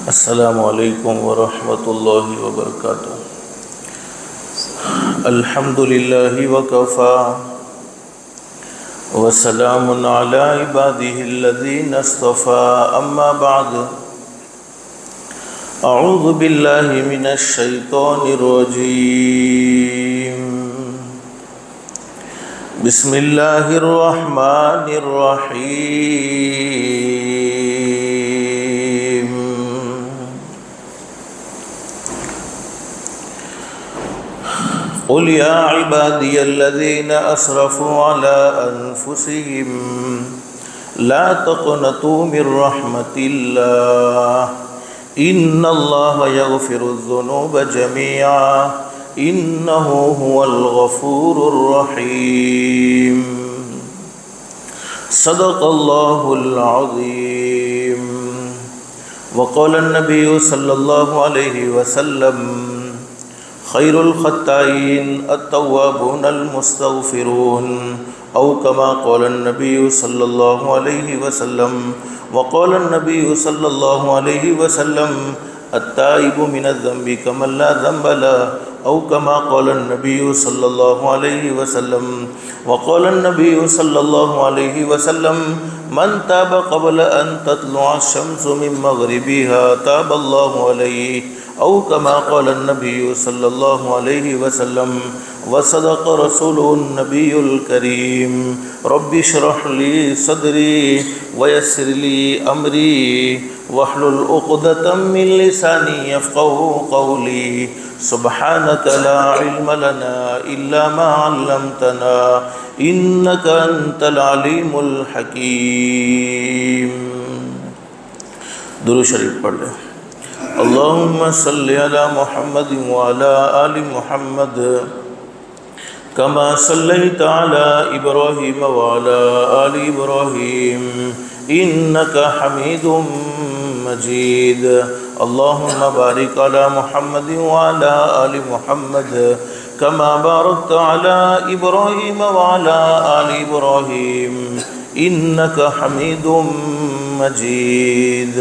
السلام علیکم ورحمۃ اللہ وبرکاتہ۔ الحمد للہ وکفى وسلام علی عباده الذین اصطفى، اما بعد اعوذ باللہ من الشیطان الرجیم، بسم اللہ الرحمن الرحیم۔ قل یا عبادی الذین اسرفوا علی انفسهم لا تقنطوا من رحمت اللہ ان اللہ یغفر الذنوب جميعا انہ هو الغفور الرحیم۔ صدق اللہ العظیم۔ وقال النبی صلی اللہ علیہ وسلم خیر الخطائین التوابون المستغفرون، او کما قال النبی صلی اللہ علیہ وسلم۔ وقال النبی صلی اللہ علیہ وسلم التائب من الذنب کمن لا ذنب له، او کما قال النبی صلی اللہ علیہ وسلم۔ وقال النبی صلی اللہ علیہ وسلم من تاب قبل ان تطلع الشمس من مغربها تاب اللہ علیہ، او کما قال النبی صلی اللہ علیہ وسلم۔ وصدق رسول النبی الکریم۔ رب اشرح لی صدری ویسر لی امری واحلل عقدۃ من لسانی یفقهوا قولی۔ سبحانک لا علم لنا الا ما علمتنا انک انت العلیم الحکیم۔ درود شریف پڑھ لیں۔ اللہم صلی علی محمد وعلی آل محمد کما صلیت علی ابراہیم وعلی آل ابراہیم انک حمید مجید۔ اللہم بارک علی محمد وعلی آل محمد کما بارکت علی ابراہیم وعلی آل ابراہیم انک حمید مجید۔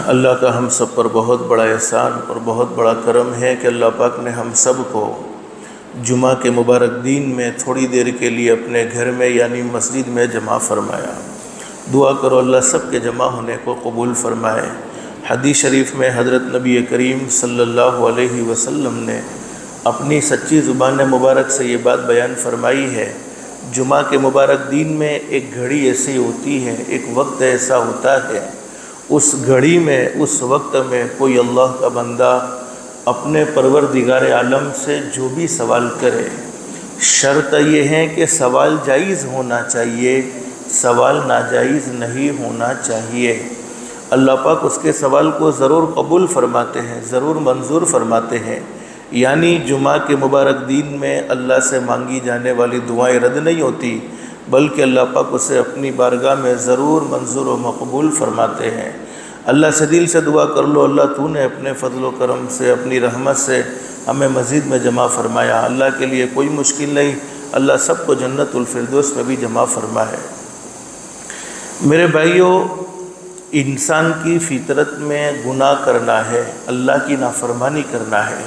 اللہ کا ہم سب پر بہت بڑا احسان اور بہت بڑا کرم ہے کہ اللہ پاک نے ہم سب کو جمعہ کے مبارک دین میں تھوڑی دیر کے لیے اپنے گھر میں یعنی مسجد میں جمع فرمایا۔ دعا کرو اللہ سب کے جمع ہونے کو قبول فرمائے۔ حدیث شریف میں حضرت نبی کریم صلی اللہ علیہ وسلم نے اپنی سچی زبان مبارک سے یہ بات بیان فرمائی ہے، جمعہ کے مبارک دین میں ایک گھڑی ایسی ہوتی ہے، ایک وقت ایسا ہوتا ہے، اس گھڑی میں اس وقت میں کوئی اللہ کا بندہ اپنے پروردگار عالم سے جو بھی سوال کرے، شرط یہ ہے کہ سوال جائز ہونا چاہیے، سوال ناجائز نہیں ہونا چاہیے۔ اللہ پاک اس کے سوال کو ضرور قبول فرماتے ہیں، ضرور منظور فرماتے ہیں، یعنی جمعہ کے مبارک دین میں اللہ سے مانگی جانے والی دعائیں رد نہیں ہوتی، بلکہ اللہ پاک اسے اپنی بارگاہ میں ضرور منظور و مقبول فرماتے ہیں۔ اللہ سے دل سے دعا کر لو، اللہ تو نے اپنے فضل و کرم سے اپنی رحمت سے ہمیں مسجد میں جمع فرمایا، اللہ کے لیے کوئی مشکل نہیں، اللہ سب کو جنت الفردوس میں بھی جمع فرمائے۔ میرے بھائیوں، انسان کی فطرت میں گناہ کرنا ہے، اللہ کی نافرمانی کرنا ہے۔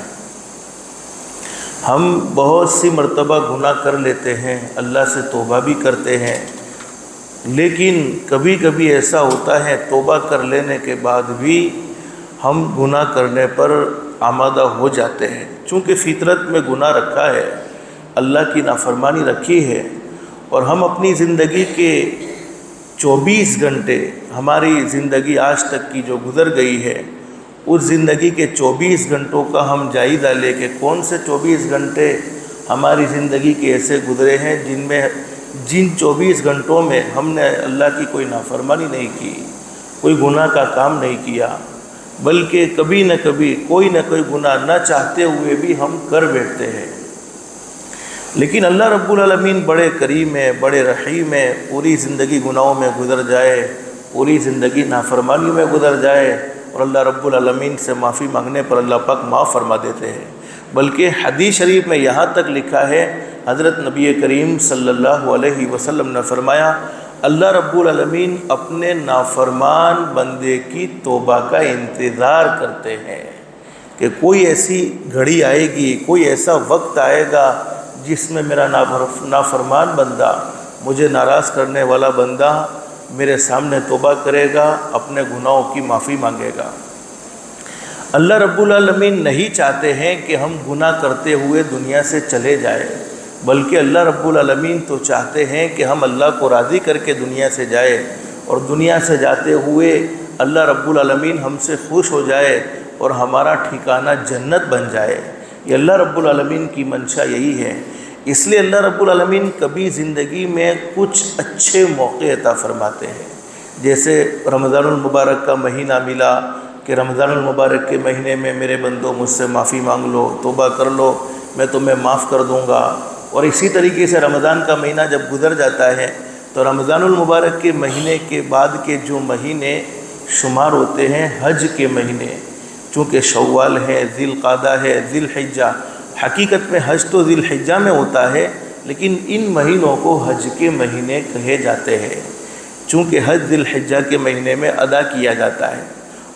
ہم بہت سی مرتبہ گناہ کر لیتے ہیں، اللہ سے توبہ بھی کرتے ہیں، لیکن کبھی کبھی ایسا ہوتا ہے توبہ کر لینے کے بعد بھی ہم گناہ کرنے پر آمادہ ہو جاتے ہیں، چونکہ فطرت میں گناہ رکھا ہے، اللہ کی نافرمانی رکھی ہے، اور ہم اپنی زندگی کے 24 گھنٹے، ہماری زندگی آج تک کی جو گزر گئی ہے، اس زندگی کے 24 گھنٹوں کا ہم جائزہ لے کے کون سے 24 گھنٹے ہماری زندگی کے ایسے گزرے ہیں جن 24 گھنٹوں میں ہم نے اللہ کی کوئی نافرمانی نہیں کی، کوئی گناہ کا کام نہیں کیا، بلکہ کبھی نہ کبھی کوئی نہ کوئی گناہ نہ چاہتے ہوئے بھی ہم کر بیٹھتے ہیں۔ لیکن اللہ رب العالمین بڑے کریم ہے، بڑے رحیم ہے، پوری زندگی گناہوں میں گزر جائے، پوری زندگی نافرمانی میں گزر جائے، اور اللہ رب العالمین سے معافی مانگنے پر اللہ پاک معاف فرما دیتے ہیں۔ بلکہ حدیث شریف میں یہاں تک لکھا ہے حضرت نبی کریم صلی اللہ علیہ وسلم نے فرمایا اللہ رب العالمین اپنے نافرمان بندے کی توبہ کا انتظار کرتے ہیں کہ کوئی ایسی گھڑی آئے گی، کوئی ایسا وقت آئے گا جس میں میرا نافرمان بندہ، مجھے ناراض کرنے والا بندہ میرے سامنے توبہ کرے گا، اپنے گناہوں کی معافی مانگے گا۔ اللہ رب العالمین نہیں چاہتے ہیں کہ ہم گناہ کرتے ہوئے دنیا سے چلے جائیں، بلکہ اللہ رب العالمین تو چاہتے ہیں کہ ہم اللہ کو راضی کر کے دنیا سے جائیں، اور دنیا سے جاتے ہوئے اللہ رب العالمین ہم سے خوش ہو جائے اور ہمارا ٹھکانہ جنت بن جائے۔ یہ اللہ رب العالمین کی منشا یہی ہے۔ اس لیے اللہ رب العالمین کبھی زندگی میں کچھ اچھے موقع عطا فرماتے ہیں، جیسے رمضان المبارک کا مہینہ ملا کہ رمضان المبارک کے مہینے میں میرے بندوں مجھ سے معافی مانگ لو، توبہ کر لو، میں تمہیں معاف کر دوں گا۔ اور اسی طریقے سے رمضان کا مہینہ جب گزر جاتا ہے تو رمضان المبارک کے مہینے کے بعد کے جو مہینے شمار ہوتے ہیں حج کے مہینے، چونکہ شوال ہے، ذی القعدہ ہے، ذی الحجہ، حقیقت میں حج تو ذی الحجہ میں ہوتا ہے، لیکن ان مہینوں کو حج کے مہینے کہے جاتے ہیں، چونکہ حج ذی الحجہ کے مہینے میں ادا کیا جاتا ہے،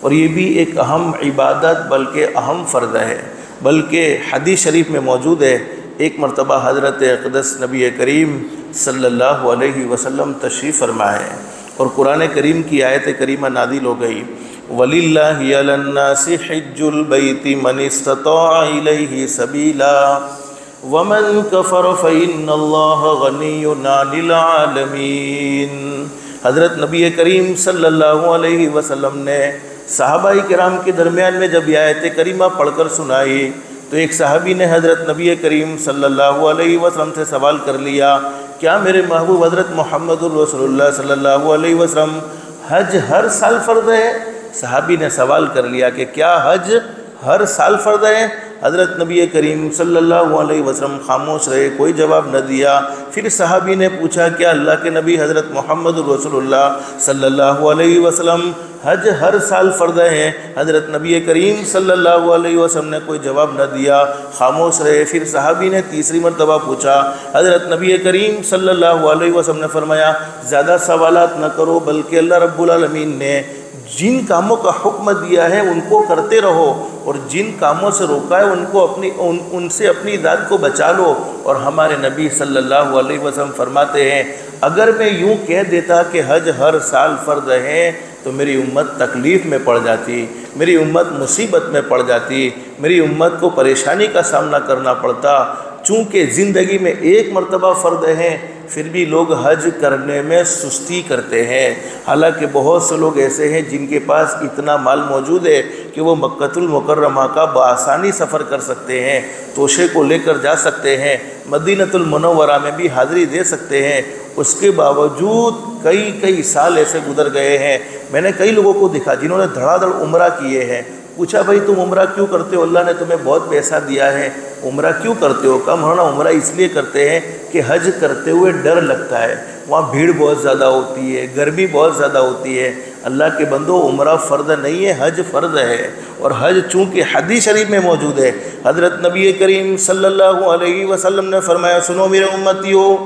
اور یہ بھی ایک اہم عبادت بلکہ اہم فرض ہے۔ بلکہ حدیث شریف میں موجود ہے، ایک مرتبہ حضرت اقدس نبی کریم صلی اللہ علیہ وسلم تشریف فرما ہے اور قرآن کریم کی آیت کریمہ نازل ہو گئی، وَلِلَّهِ عَلَى النَّاسِ حِجُّ الْبَيْتِ مَنِ اسْتَطَاعَ إِلَيْهِ سَبِيلًا وَمَنْ كَفَرَ فَإِنَّ اللَّهَ غَنِيٌّ عَنِ الْعَالَمِينَ۔ حضرت نبی کریم صلی اللہ علیہ وسلم نے صحابہ کرام کے درمیان میں جب یہ آیت کریمہ پڑھ کر سنائی تو ایک صحابی نے حضرت نبی کریم صلی اللہ علیہ وسلم سے سوال کر لیا، کیا میرے محبوب حضرت محمد الرسول اللہ صلی اللہ علیہ وسلم حج ہر سال فرض ہے؟ صحابی نے سوال کر لیا کہ کیا حج ہر سال فرض ہے؟ حضرت نبی کریم صلی اللہ علیہ وسلم خاموش رہے، کوئی جواب نہ دیا۔ پھر صحابی نے پوچھا، کیا اللہ کے نبی حضرت محمد رسول اللہ صلی اللہ علیہ وسلم حج ہر سال فرض ہے؟ حضرت نبی کریم صلی اللہ علیہ وسلم نے کوئی جواب نہ دیا، خاموش رہے۔ پھر صحابی نے تیسری مرتبہ پوچھا، حضرت نبی کریم صلی اللہ علیہ وسلم نے فرمایا، زیادہ سوالات نہ کرو، بلکہ اللہ رب العالمین نے جن کاموں کا حکم دیا ہے ان کو کرتے رہو، اور جن کاموں سے روکا ہے ان سے اپنی ذات کو بچا لو۔ اور ہمارے نبی صلی اللہ علیہ وسلم فرماتے ہیں، اگر میں یوں کہہ دیتا کہ حج ہر سال فرض ہے تو میری امت تکلیف میں پڑ جاتی، میری امت مصیبت میں پڑ جاتی، میری امت کو پریشانی کا سامنا کرنا پڑتا۔ چونکہ زندگی میں ایک مرتبہ فرض ہے، پھر بھی لوگ حج کرنے میں سستی کرتے ہیں، حالانکہ بہت سے لوگ ایسے ہیں جن کے پاس اتنا مال موجود ہے کہ وہ مکۃ المکرمہ کا بآسانی سفر کر سکتے ہیں، توشے کو لے کر جا سکتے ہیں، مدینۃ المنورہ میں بھی حاضری دے سکتے ہیں، اس کے باوجود کئی سال ایسے گزر گئے ہیں۔ میں نے کئی لوگوں کو دیکھا جنہوں نے دھڑا دھڑ عمرہ کیے ہیں، پوچھا بھائی تم عمرہ کیوں کرتے ہو؟ اللہ نے تمہیں بہت پیسہ دیا ہے، عمرہ کیوں کرتے ہو؟ کم ہونا عمرہ اس لیے کرتے ہیں کہ حج کرتے ہوئے ڈر لگتا ہے، وہاں بھیڑ بہت زیادہ ہوتی ہے، گرمی بہت زیادہ ہوتی ہے۔ اللہ کے بندو، عمرہ فرض نہیں ہے، حج فرض ہے، اور حج چونکہ حدیث شریف میں موجود ہے، حضرت نبی کریم صلی اللہ علیہ وسلم نے فرمایا، سنو میرے امتیو،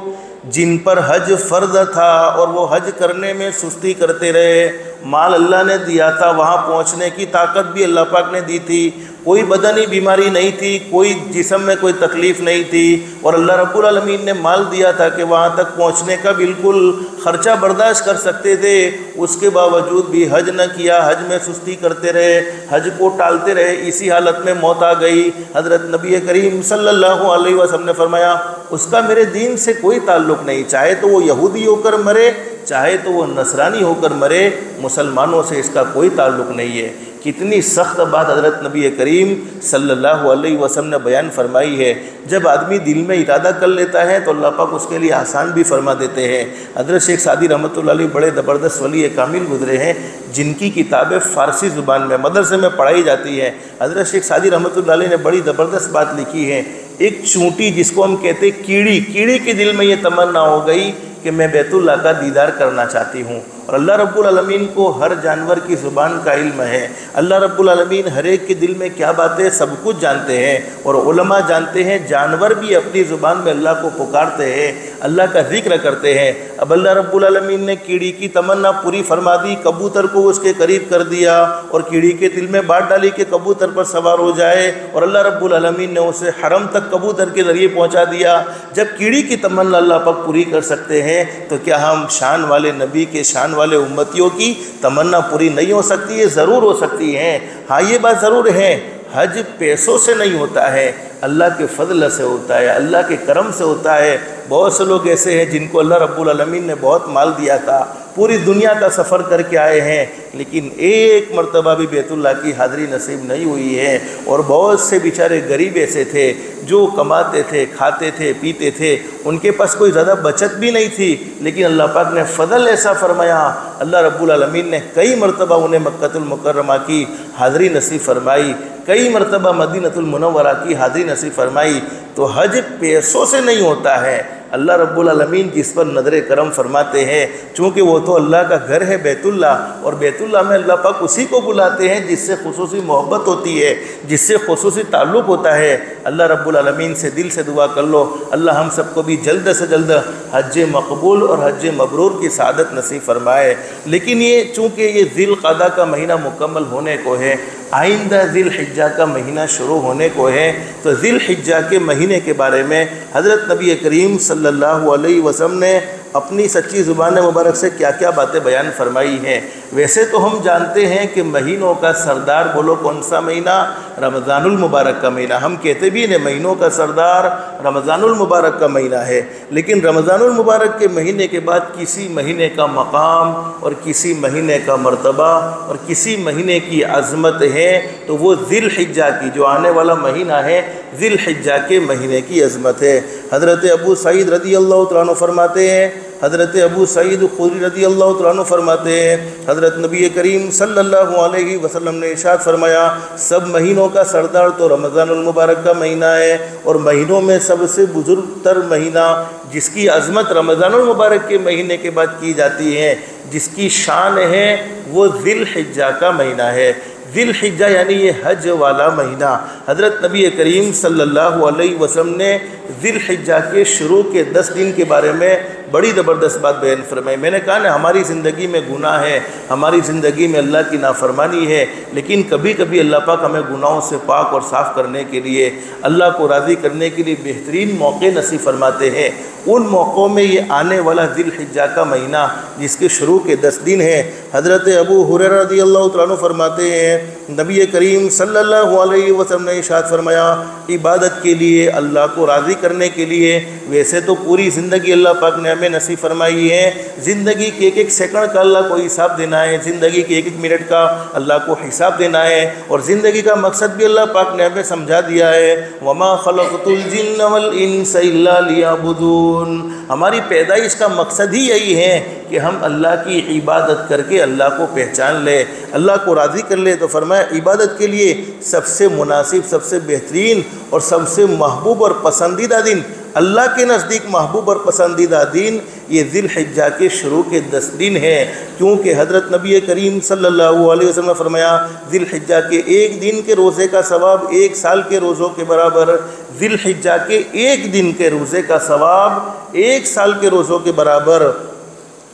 جن پر حج فرض تھا اور وہ حج کرنے میں سستی کرتے رہے، مال اللہ نے دیا تھا، وہاں پہنچنے کی طاقت بھی اللہ پاک نے دی تھی، کوئی بدنی بیماری نہیں تھی، کوئی جسم میں کوئی تکلیف نہیں تھی، اور اللہ رب العالمین نے مال دیا تھا کہ وہاں تک پہنچنے کا بالکل خرچہ برداشت کر سکتے تھے، اس کے باوجود بھی حج نہ کیا، حج میں سستی کرتے رہے، حج کو ٹالتے رہے، اسی حالت میں موت آ گئی۔ حضرت نبی کریم صلی اللہ علیہ وسلم نے فرمایا، اس کا میرے دین سے کوئی تعلق نہیں، چاہے تو وہ یہودی ہو کر مرے، چاہے تو وہ نصرانی ہو کر مرے، مسلمانوں سے اس کا کوئی تعلق نہیں ہے۔ کتنی سخت بات حضرت نبی کریم صلی اللہ علیہ وسلم نے بیان فرمائی ہے۔ جب آدمی دل میں ارادہ کر لیتا ہے تو اللہ پاک اس کے لیے آسان بھی فرما دیتے ہیں۔ حضرت شیخ سعدی رحمۃ اللہ علیہ بڑے زبردست ولی کامل گزرے ہیں، جن کی کتابیں فارسی زبان میں مدرسے میں پڑھائی جاتی ہیں۔ حضرت شیخ سعدی رحمۃ اللہ علیہ نے بڑی زبردست بات لکھی ہے۔ ایک چونٹی جس کو ہم کہتے ہیں کیڑی کے دل میں یہ تمنا ہو گئی کہ میں بیت اللہ کا دیدار کرنا چاہتی ہوں، اور اللہ رب العالمین کو ہر جانور کی زبان کا علم ہے۔ اللہ رب العالمین ہر ایک کے دل میں کیا باتیں سب کچھ جانتے ہیں، اور علماء جانتے ہیں جانور بھی اپنی زبان میں اللہ کو پکارتے ہیں، اللہ کا ذکر کرتے ہیں۔ اب اللہ رب العالمین نے کیڑی کی تمنا پوری فرما دی، کبوتر کو اس کے قریب کر دیا اور کیڑی کے دل میں بات ڈالی کہ کبوتر پر سوار ہو جائے، اور اللہ رب العالمین نے اسے حرم تک کبوتر کے ذریعے پہنچا دیا۔ جب کیڑی کی تمنا اللہ پاک پوری کر سکتے ہیں تو کیا ہم شان والے نبی کے شان والے امتیوں کی تمنا پوری نہیں ہو سکتی ہے؟ ضرور ہو سکتی ہے۔ ہاں یہ بات ضرور ہے، حج پیسوں سے نہیں ہوتا ہے، اللہ کے فضل سے ہوتا ہے، اللہ کے کرم سے ہوتا ہے۔ بہت سے لوگ ایسے ہیں جن کو اللہ رب العالمین نے بہت مال دیا تھا، پوری دنیا کا سفر کر کے آئے ہیں، لیکن ایک مرتبہ بھی بیت اللہ کی حاضری نصیب نہیں ہوئی ہے۔ اور بہت سے بیچارے غریب ایسے تھے جو کماتے تھے، کھاتے تھے، پیتے تھے، ان کے پاس کوئی زیادہ بچت بھی نہیں تھی، لیکن اللہ پاک نے فضل ایسا فرمایا، اللہ رب العالمین نے کئی مرتبہ انہیں مکہ المکرمہ کی حاضری نصیب فرمائی، کئی مرتبہ مدینہ المنورہ کی حاضری نصیب فرمائی۔ تو حج پیسوں سے نہیں ہوتا ہے، اللہ رب العالمین جس پر نظر کرم فرماتے ہیں، چونکہ وہ تو اللہ کا گھر ہے بیت اللہ، اور بیت اللہ میں اللہ پاک اسی کو بلاتے ہیں جس سے خصوصی محبت ہوتی ہے، جس سے خصوصی تعلق ہوتا ہے۔ اللہ رب العالمین سے دل سے دعا کر لو اللہ ہم سب کو بھی جلد سے جلد حج مقبول اور حج مبرور کی سعادت نصیب فرمائے۔ لیکن یہ چونکہ یہ ذی القعدہ کا مہینہ مکمل ہونے کو ہے، آئندہ ذی الحجہ کا مہینہ شروع ہونے کو ہے، تو ذی الحجہ کے مہینے کے بارے میں حضرت نبی کریم صلی اللہ علیہ وسلم نے اپنی سچی زبان مبارک سے کیا کیا باتیں بیان فرمائی ہیں۔ ویسے تو ہم جانتے ہیں کہ مہینوں کا سردار بولو کون سا مہینہ؟ رمضان المبارک کا مہینہ۔ ہم کہتے بھی ہیں مہینوں کا سردار رمضان المبارک کا مہینہ ہے، لیکن رمضان المبارک کے مہینے کے بعد کسی مہینے کا مقام اور کسی مہینے کا مرتبہ اور کسی مہینے کی عظمت ہے، تو وہ ذی الحجہ کی جو آنے والا مہینہ ہے، ذی الحجہ کے مہینے کی عظمت ہے۔ حضرت ابو سعید رضی اللہ تعالیٰ عنہ فرماتے ہیں، حضرت ابو سعید خدری رضی اللہ تعالیٰ عنہ فرماتے ہیں، حضرت نبی کریم صلی اللہ علیہ وسلم نے ارشاد فرمایا، سب مہینوں کا سردار تو رمضان المبارک کا مہینہ ہے، اور مہینوں میں سب سے بزرگ تر مہینہ جس کی عظمت رمضان المبارک کے مہینے کے بعد کی جاتی ہے، جس کی شان ہے، وہ ذی الحجہ کا مہینہ ہے۔ ذی الحجہ یعنی یہ حج والا مہینہ۔ حضرت نبی کریم صلی اللہ علیہ وسلم نے ذی الحجہ کے شروع کے 10 دن کے بارے میں بڑی زبردست بات بیان فرمائی۔ میں نے کہا نا ہماری زندگی میں گناہ ہے، ہماری زندگی میں اللہ کی نافرمانی ہے، لیکن کبھی کبھی اللہ پاک ہمیں گناہوں سے پاک اور صاف کرنے کے لیے، اللہ کو راضی کرنے کے لیے بہترین موقع نصیب فرماتے ہیں۔ ان موقعوں میں یہ آنے والا ذی الحجہ کا مہینہ جس کے شروع کے 10 دن ہیں، حضرت ابو ہریرہ رضی اللہ تعالیٰ عنہ فرماتے ہیں، نبی کریم صلی اللہ علیہ وسلم نے ارشاد فرمایا، عبادت کے لیے، اللہ کو راضی کرنے کے لیے ویسے تو پوری زندگی اللہ پاک نے ہمیں نصیب فرمائی ہے، زندگی کے ایک ایک سیکنڈ کا اللہ کو حساب دینا ہے، زندگی کے ایک ایک منٹ کا اللہ کو حساب دینا ہے، اور زندگی کا مقصد بھی اللہ پاک نے ہمیں سمجھا دیا ہے، وَمَا خَلَقْتُ الْجِنَّ وَالْإِنسَ إِلَّا لِيَعْبُدُونَ۔ ہماری پیدائش کا مقصد ہی یہی ہے کہ ہم اللہ کی عبادت کر کے اللہ کو پہچان لیں، اللہ کو راضی کر لیں۔ تو فرمایا عبادت کے لیے سب سے مناسب، سب سے بہترین اور سب سے محبوب اور پسندیدہ دن، اللہ کے نزدیک محبوب اور پسندیدہ دن یہ ذی الحجہ کے شروع کے 10 دن ہیں، کیونکہ حضرت نبی کریم صلی اللہ علیہ وسلم نے فرمایا ذی الحجہ کے ایک دن کے روزے کا ثواب 1 سال کے روزوں کے برابر، ذی الحجہ کے ایک دن کے روزے کا ثواب 1 سال کے روزوں کے برابر،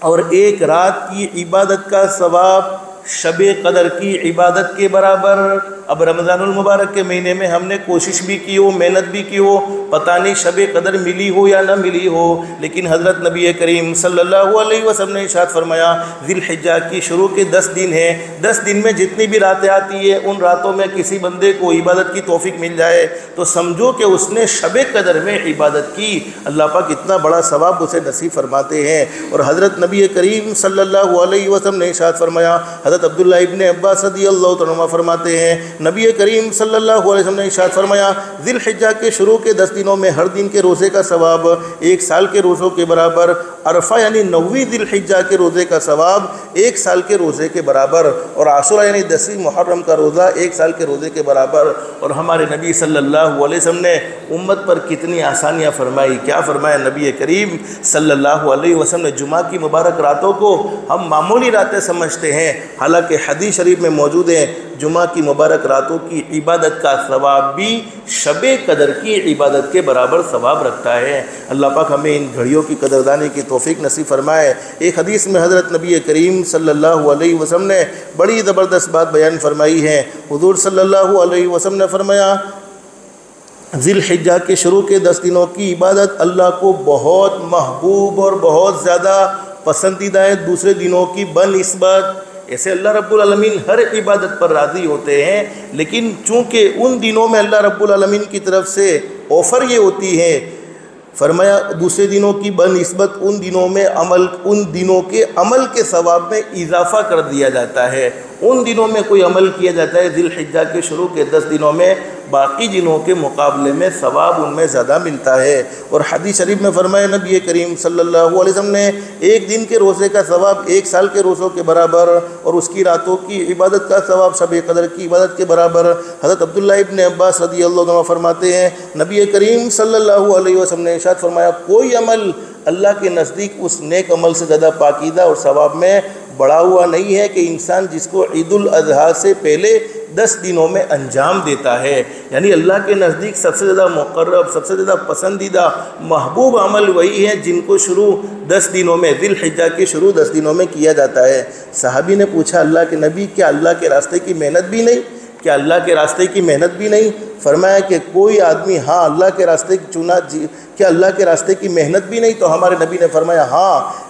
اور ایک رات کی عبادت کا ثواب شب قدر کی عبادت کے برابر۔ اب رمضان المبارک کے مہینے میں ہم نے کوشش بھی کی ہو، محنت بھی کی ہو، پتہ نہیں شب قدر ملی ہو یا نہ ملی ہو، لیکن حضرت نبی کریم صلی اللہ علیہ وسلم نے ارشاد فرمایا ذی الحجہ کی شروع کے 10 دن ہیں، 10 دن میں جتنی بھی راتیں آتی ہیں، ان راتوں میں کسی بندے کو عبادت کی توفیق مل جائے تو سمجھو کہ اس نے شب قدر میں عبادت کی، اللہ پاک اتنا بڑا ثواب اسے نصیب فرماتے ہیں۔ اور حضرت نبی کریم صلی اللہ علیہ وسلم نے ارشاد فرمایا، حضرت عبداللہ ابن عباس رضی اللہ عنہ فرماتے ہیں نبی کریم صلی اللہ علیہ وسلم نے ارشاد فرمایا ذی الحجہ کے شروع کے 10 دنوں میں ہر دن کے روزے کا ثواب 1 سال کے روزوں کے برابر، عرفہ یعنی 9ویں ذی الحجہ کے روزے کا ثواب 1 سال کے روزے کے برابر، اور عاشورہ یعنی 10ویں محرم کا روزہ 1 سال کے روزے کے برابر۔ اور ہمارے نبی صلی اللہ علیہ وسلم نے امت پر کتنی آسانیاں فرمائی، کیا فرمایا نبی کریم صلی اللہ علیہ وسلم نے؟ جمعہ کی مبارک راتوں کو ہم معمولی راتیں سمجھتے ہیں، حالانکہ حدیث شریف میں موجود ہیں جمعہ کی مبارک راتوں کی عبادت کا ثواب بھی شب قدر کی عبادت کے برابر ثواب رکھتا ہے۔ اللہ پاک ہمیں ان گھڑیوں کی قدردانی کی توفیق نصیب فرمائے۔ ایک حدیث میں حضرت نبی کریم صلی اللہ علیہ وسلم نے بڑی زبردست بات بیان فرمائی ہے۔ حضور صلی اللہ علیہ وسلم نے فرمایا ذی الحجہ کے شروع کے 10 دنوں کی عبادت اللہ کو بہت محبوب اور بہت زیادہ پسندیدہ ہے دوسرے دنوں کی بنسبت۔ ایسے اللہ رب العالمین ہر عبادت پر راضی ہوتے ہیں، لیکن چونکہ ان دنوں میں اللہ رب العالمین کی طرف سے آفر یہ ہوتی ہے، فرمایا دوسرے دنوں کی بنسبت ان دنوں کے عمل کے ثواب میں اضافہ کر دیا جاتا ہے۔ ان دنوں میں کوئی عمل کیا جاتا ہے ذی الحجہ کے شروع کے 10 دنوں میں، باقی دنوں کے مقابلے میں ثواب ان میں زیادہ ملتا ہے۔ اور حدیث شریف میں فرمایا نبی کریم صلی اللہ علیہ وسلم نے 1 دن کے روزے کا ثواب 1 سال کے روزوں کے برابر، اور اس کی راتوں کی عبادت کا ثواب شب قدر کی عبادت کے برابر۔ حضرت عبداللہ ابن عباس رضی اللہ عنہ فرماتے ہیں نبی کریم صلی اللہ علیہ وسلم نے ارشاد فرمایا کوئی عمل اللہ کے نزدیک اس نیک عمل سے زیادہ پاکیزہ اور ثواب میں بڑھا ہوا نہیں ہے کہ انسان جس کو عید الاضحیٰ سے پہلے 10 دنوں میں انجام دیتا ہے۔ یعنی اللہ کے نزدیک سب سے زیادہ مقرب، سب سے زیادہ پسندیدہ محبوب عمل وہی ہے جن کو شروع 10 دنوں میں ذی الحجہ کے شروع 10 دنوں میں کیا جاتا ہے۔ صحابی نے پوچھا اللہ کے نبی کیا اللہ کے راستے کی محنت بھی نہیں؟ کیا اللہ کے راستے کی محنت بھی نہیں؟ فرمایا کہ کوئی آدمی اللہ کے راستے کیا اللہ کے راستے کی محنت بھی نہیں؟ تو ہمارے نبی نے فرمایا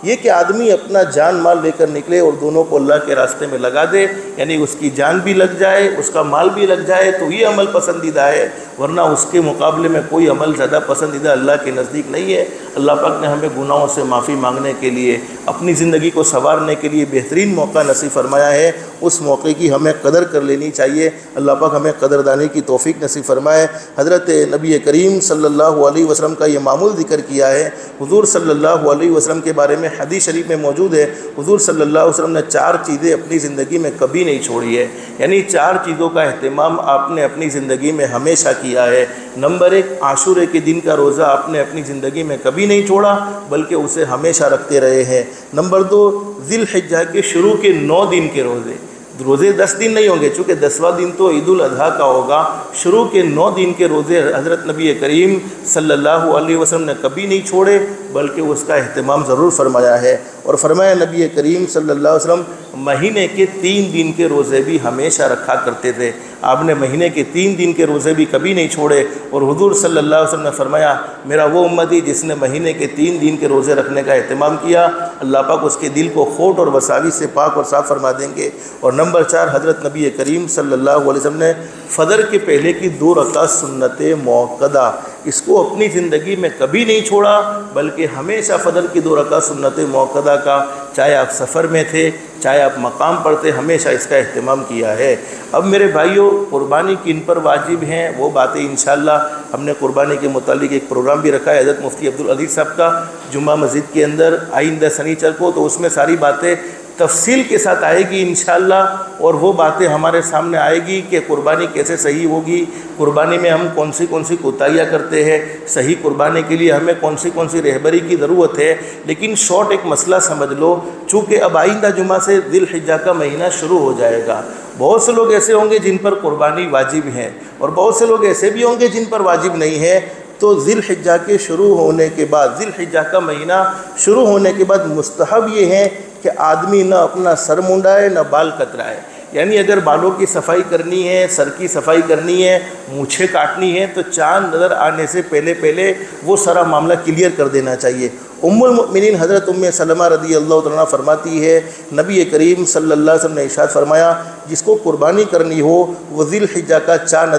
یہ کہ آدمی اپنا جان مال لے کر نکلے اور دونوں کو اللہ کے راستے میں لگا دے، یعنی اس کی جان بھی لگ جائے اس کا مال بھی لگ جائے تو یہ عمل پسندیدہ ہے، ورنہ اس کے مقابلے میں کوئی عمل زیادہ پسندیدہ اللہ کے نزدیک نہیں ہے۔ اللہ پاک نے ہمیں گناہوں سے معافی مانگنے کے لیے، اپنی زندگی کو سنوارنے کے لیے بہترین موقع نصیب فرمایا ہے، اس موقع کی ہمیں قدر کر لینی چاہیے۔ اللہ پاک ہمیں قدردانی کی توفیق نصیب فرمائے۔ حضرت نبی کریم صلی اللہ علیہ وسلم کا یہ معمول ذکر کیا ہے۔ حضور صلی اللہ علیہ وسلم کے بارے میں حدیث شریف میں موجود ہے حضور صلی اللہ علیہ وسلم نے 4 چیزیں اپنی زندگی میں کبھی نہیں چھوڑی ہے، یعنی 4 چیزوں کا اہتمام آپ نے اپنی زندگی میں ہمیشہ کیا ہے۔ نمبر 1 عاشورے کے دن کا روزہ آپ نے اپنی زندگی میں کبھی نہیں چھوڑا بلکہ اسے ہمیشہ رکھتے رہے ہیں۔ نمبر 2 ذی الحجہ کے شروع کے 9 دن کے روزے 10 دن نہیں ہوں گے، چونکہ 10واں دن تو عید الاضحیٰ کا ہوگا، شروع کے 9 دن کے روزے حضرت نبی کریم صلی اللہ علیہ وسلم نے کبھی نہیں چھوڑے بلکہ اس کا اہتمام ضرور فرمایا ہے۔ اور فرمایا نبی کریم صلی اللہ علیہ وسلم مہینے کے 3 دن کے روزے بھی ہمیشہ رکھا کرتے تھے، آپ نے مہینے کے 3 دن کے روزے بھی کبھی نہیں چھوڑے۔ اور حضور صلی اللہ علیہ وسلم نے فرمایا میرا وہ امتی جس نے مہینے کے 3 دن کے روزے رکھنے کا اہتمام کیا، اللہ پاک اس کے دل کو کھوٹ اور وساوس سے پاک اور صاف فرما دیں گے۔ اور نمبر 4 حضرت نبی کریم صلی اللہ علیہ وسلم نے فجر کے پہلے کی 2 رکعت سنت موقدہ اس کو اپنی زندگی میں کبھی نہیں چھوڑا بلکہ ہمیشہ فجر کی 2 رکعت سنت موقدہ کا، چاہے آپ سفر میں تھے چاہے آپ مقام پر تھے، ہمیشہ اس کا اہتمام کیا ہے۔ اب میرے بھائیوں قربانی کن پر واجب ہیں وہ باتیں انشاءاللہ ہم نے قربانی کے متعلق ایک پروگرام بھی رکھا ہے حضرت مفتی عبدالعزیز صاحب کا جمعہ مسجد کے اندر آئندہ سنیچر کو، تو اس میں ساری باتیں تفصیل کے ساتھ آئے گی انشاءاللہ، اور وہ باتیں ہمارے سامنے آئے گی کہ قربانی کیسے صحیح ہوگی، قربانی میں ہم کون سی کوتاہیاں کرتے ہیں، صحیح قربانی کے لیے ہمیں کون سی رہبری کی ضرورت ہے۔ لیکن شارٹ ایک مسئلہ سمجھ لو، چونکہ اب آئندہ جمعہ سے ذی الحجہ کا مہینہ شروع ہو جائے گا، بہت سے لوگ ایسے ہوں گے جن پر قربانی واجب ہے اور بہت سے لوگ ایسے بھی ہوں گے جن پر واجب نہیں ہے۔ تو ذی الحجہ کے شروع ہونے کے بعد، ذی الحجہ کا مہینہ شروع ہونے کے بعد مستحب یہ ہے کہ آدمی نہ اپنا سر منڈائے نہ بال کترائے، یعنی اگر بالوں کی صفائی کرنی ہے، سر کی صفائی کرنی ہے، مونچھیں کاٹنی ہے تو چاند نظر آنے سے پہلے وہ سارا معاملہ کلیئر کر دینا چاہیے۔ ام المؤمنین حضرت ام سلمہ رضی اللہ تعالیٰ عنہ فرماتی ہے نبی کریم صلی اللہ علیہ وسلم نے ارشاد فرمایا جس کو قربانی کرنی ہو وہ ذی الحجہ کا چاند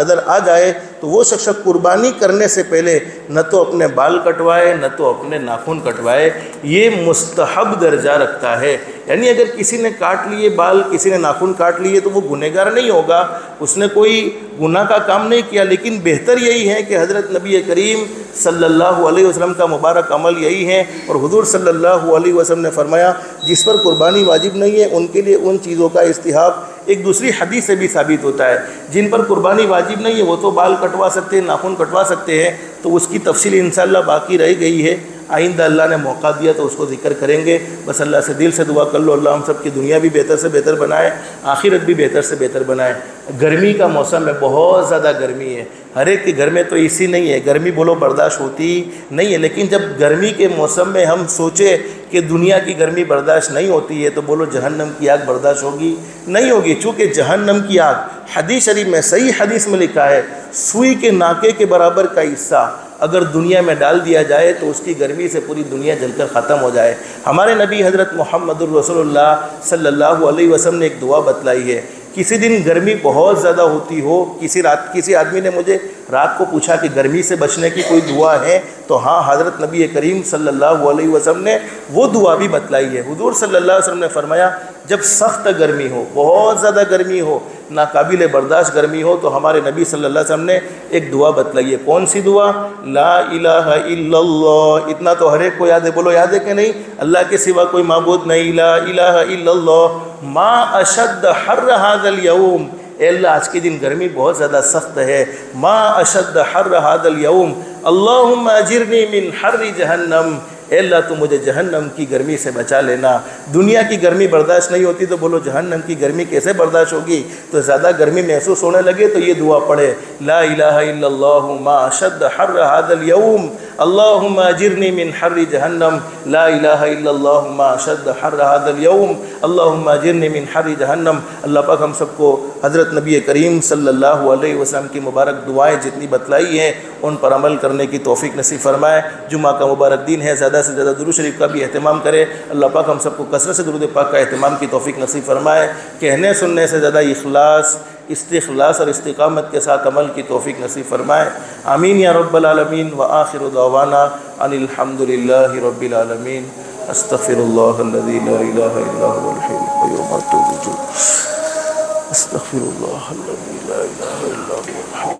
نظر آ جائے تو وہ شخص قربانی کرنے سے پہلے نہ تو اپنے بال کٹوائے نہ تو اپنے ناخن کٹوائے، یہ مستحب درجہ رکھتا ہے۔ یعنی اگر کسی نے کاٹ لیے بال، کسی نے ناخن کاٹ لیے تو وہ گنہگار نہیں ہوگا، اس نے کوئی گناہ کا کام نہیں کیا، لیکن بہتر یہی ہے کہ حضرت نبی کریم صلی اللہ علیہ وسلم کا مبارک عمل یہی ہے، اور حضور صلی اللہ علیہ وسلم نے فرمایا جس پر قربانی واجب نہیں ہے ان کے لیے ان چیزوں کا استحباب ایک دوسری حدیث سے بھی ثابت ہوتا ہے۔ جن پر قربانی واجب نہیں ہے وہ تو بال کٹوا سکتے ہیں، ناخن کٹوا سکتے ہیں، تو اس کی تفصیل انشاءاللہ باقی رہ گئی ہے، آئندہ اللہ نے موقع دیا تو اس کو ذکر کریں گے۔ بس اللہ سے دل سے دعا کر لو اللہ ہم سب کی دنیا بھی بہتر سے بہتر بنائے، آخرت بھی بہتر سے بہتر بنائے۔ گرمی کا موسم ہے، بہت زیادہ گرمی ہے، ہر ایک کے گھر میں تو اسی نہیں ہے، گرمی بولو برداشت ہوتی نہیں ہے، لیکن جب گرمی کے موسم میں ہم سوچے کہ دنیا کی گرمی برداشت نہیں ہوتی ہے تو بولو جہنم کی آگ برداشت ہوگی؟ نہیں ہوگی، چونکہ جہنم کی آگ حدیث شریف میں صحیح حدیث میں لکھا ہے سوئی کے ناکے کے برابر کا حصہ اگر دنیا میں ڈال دیا جائے تو اس کی گرمی سے پوری دنیا جل کر ختم ہو جائے۔ ہمارے نبی حضرت محمد الرسول اللہ صلی اللہ علیہ وسلم نے ایک دعا بتلائی ہے، کسی دن گرمی بہت زیادہ ہوتی ہو، کسی آدمی نے مجھے رات کو پوچھا کہ گرمی سے بچنے کی کوئی دعا ہے، تو ہاں حضرت نبی کریم صلی اللہ علیہ وسلم نے وہ دعا بھی بتلائی ہے۔ حضور صلی اللہ علیہ وسلم نے فرمایا جب سخت گرمی ہو، بہت زیادہ گرمی ہو، ناقابل برداشت گرمی ہو، تو ہمارے نبی صلی اللہ علیہ وسلم نے ایک دعا بتلائی ہے۔ کون سی دعا؟ لا الہ الا اللہ۔ اتنا تو ہر ایک کو یاد ہے، بولو یاد ہے کہ نہیں؟ اللہ کے سوا کوئی معبود نہیں، لا الہ الا اللہ۔ ما اشد حر ھذا اليوم، اے اللہ آج کے دن گرمی بہت زیادہ سخت ہے، ما اشد حر ھذا اليوم، اللہم اجرنی من حر جہنم، اے اللہ تو مجھے جہنم کی گرمی سے بچا لینا۔ دنیا کی گرمی برداشت نہیں ہوتی تو بولو جہنم کی گرمی کیسے برداشت ہوگی؟ تو زیادہ گرمی محسوس ہونے لگے تو یہ دعا پڑھے، لا الہ الا اللہ ما اشد حر ھذا اليوم اللہم اجرنی من حر جہنم، لا الہ الا اللہ ما اشد حر ھذا اليوم اللہم اجرنی من حر جہنم۔ اللہ پاک ہم سب کو حضرت نبی کریم صلی اللہ علیہ وسلم کی مبارک دعائیں جتنی بتلائی ہیں ان پر عمل کرنے کی توفیق نصیب فرمائے۔ جمعہ کا مبارک دن ہے، زیادہ سے زیادہ درود شریف کا بھی اہتمام کرے۔ اللہ پاک ہم سب کو کثرت سے درود پاک کا اہتمام کی توفیق نصیب فرمائے۔ کہنے سننے سے زیادہ اخلاص، استخلاص اور استقامت کے ساتھ عمل کی توفیق نصیب فرمائے۔ آمین یا رب العالمین۔ وآخر دعوانا ان الحمد للہ رب العالمین۔ استغفر اللہ الذی لا الہ الا هو الحی القیوم واتوب الیہ۔ استغفر اللہ الذی لا الہ الا هو الحی